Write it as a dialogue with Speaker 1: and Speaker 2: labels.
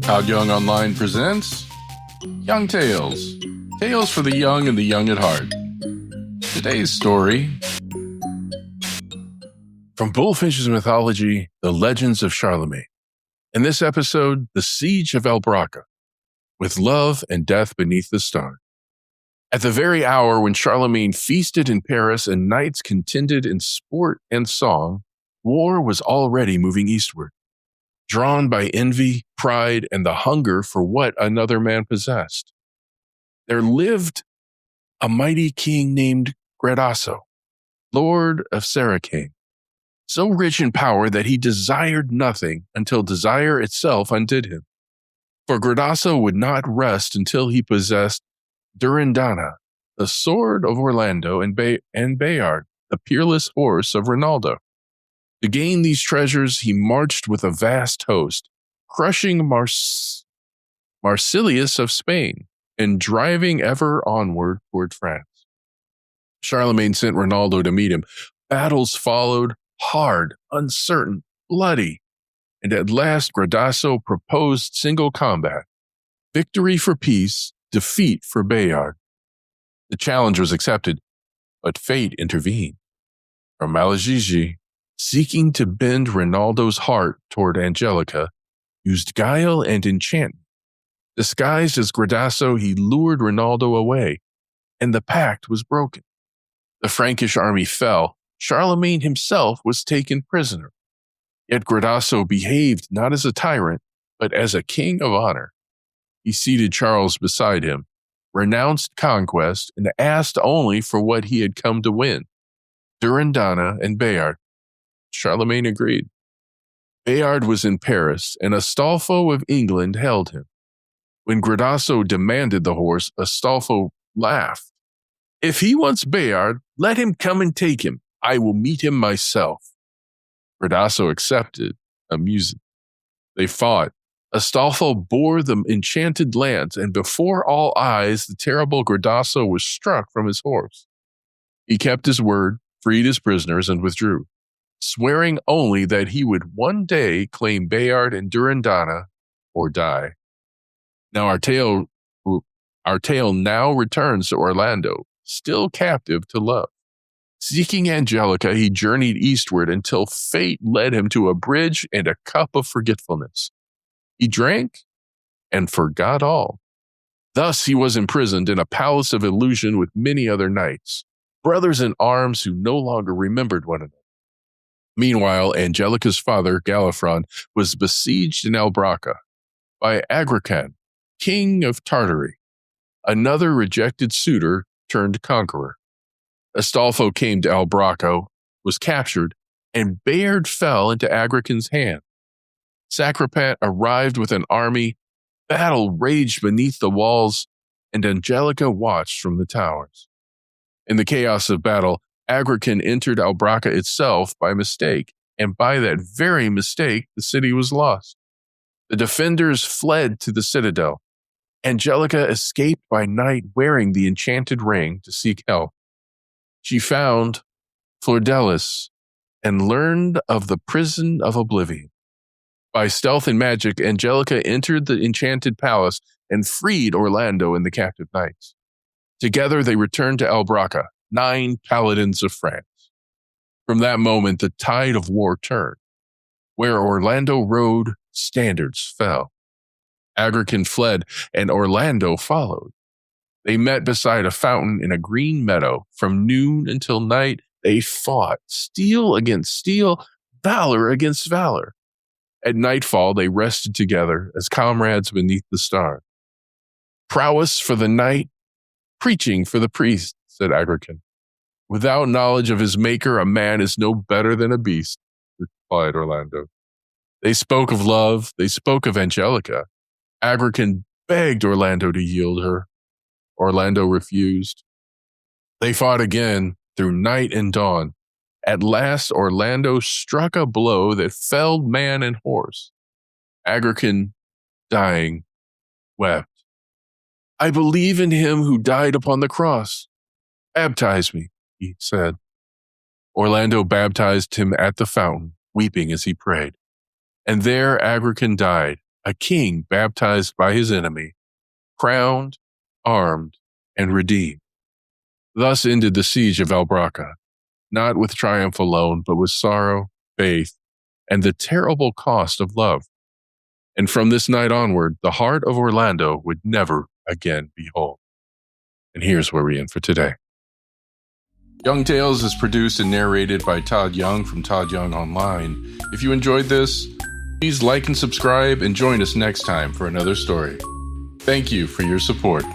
Speaker 1: Todd Young Online presents Young Tales. Tales for the young and the young at heart. Today's story from Bulfinch's mythology, The Legends of Charlemagne. In this episode, The Siege of Albracca, with love and death beneath the stars. At the very hour when Charlemagne feasted in Paris and knights contended in sport and song, war was already moving eastward. Drawn by envy, pride, and the hunger for what another man possessed. There lived a mighty king named Gradasso, lord of Saracane, so rich in power that he desired nothing until desire itself undid him. For Gradasso would not rest until he possessed Durindana, the sword of Orlando, and Bayard, the peerless horse of Ronaldo. To gain these treasures, he marched with a vast host, crushing Marsilius of Spain and driving ever onward toward France. Charlemagne sent Ronaldo to meet him. Battles followed, hard, uncertain, bloody, and at last Gradasso proposed single combat, victory for peace, defeat for Bayard. The challenge was accepted, but fate intervened. From Malagigi, seeking to bend Ronaldo's heart toward Angelica, used guile and enchantment. Disguised as Gradasso, he lured Ronaldo away, and the pact was broken. The Frankish army fell. Charlemagne himself was taken prisoner. Yet Gradasso behaved not as a tyrant, but as a king of honor. He seated Charles beside him, renounced conquest, and asked only for what he had come to win, Durindana and Bayard. Charlemagne agreed. Bayard was in Paris, and Astolfo of England held him. When Gradasso demanded the horse, Astolfo laughed. "If he wants Bayard, let him come and take him. I will meet him myself." Gradasso accepted, amused. They fought. Astolfo bore the enchanted lance, and before all eyes, the terrible Gradasso was struck from his horse. He kept his word, freed his prisoners, and withdrew, swearing only that he would one day claim Bayard and Durindana or die. Now our tale now returns to Orlando, still captive to love. Seeking Angelica, he journeyed eastward until fate led him to a bridge and a cup of forgetfulness. He drank and forgot all. Thus he was imprisoned in a palace of illusion with many other knights, brothers in arms who no longer remembered one another. Meanwhile, Angelica's father, Galafron, was besieged in Albracca by Agrican, king of Tartary, another rejected suitor turned conqueror. Astolfo came to Albracca, was captured, and Bayard fell into Agrican's hand. Sacripant arrived with an army, battle raged beneath the walls, and Angelica watched from the towers. In the chaos of battle, Agrican entered Albracca itself by mistake, and by that very mistake, the city was lost. The defenders fled to the citadel. Angelica escaped by night wearing the enchanted ring to seek help. She found Flordelis and learned of the prison of oblivion. By stealth and magic, Angelica entered the enchanted palace and freed Orlando and the captive knights. Together they returned to Albracca, 9 paladins of France. From that moment, the tide of war turned. Where Orlando rode, standards fell. Agrican fled, and Orlando followed. They met beside a fountain in a green meadow. From noon until night, they fought, steel against steel, valor against valor. At nightfall, they rested together as comrades beneath the stars. "Prowess for the knight, preaching for the priest," said Agrican. "Without knowledge of his maker, a man is no better than a beast," replied Orlando. They spoke of love. They spoke of Angelica. Agrican begged Orlando to yield her. Orlando refused. They fought again through night and dawn. At last, Orlando struck a blow that felled man and horse. Agrican, dying, wept. "I believe in him who died upon the cross. Baptize me," he said. Orlando baptized him at the fountain, weeping as he prayed. And there Agrican died, a king baptized by his enemy, crowned, armed, and redeemed. Thus ended the Siege of Albracca, not with triumph alone, but with sorrow, faith, and the terrible cost of love. And from this night onward, the heart of Orlando would never again be whole. And here's where we end for today. Young Tales is produced and narrated by Todd Young from Todd Young Online. If you enjoyed this, please like and subscribe and join us next time for another story. Thank you for your support.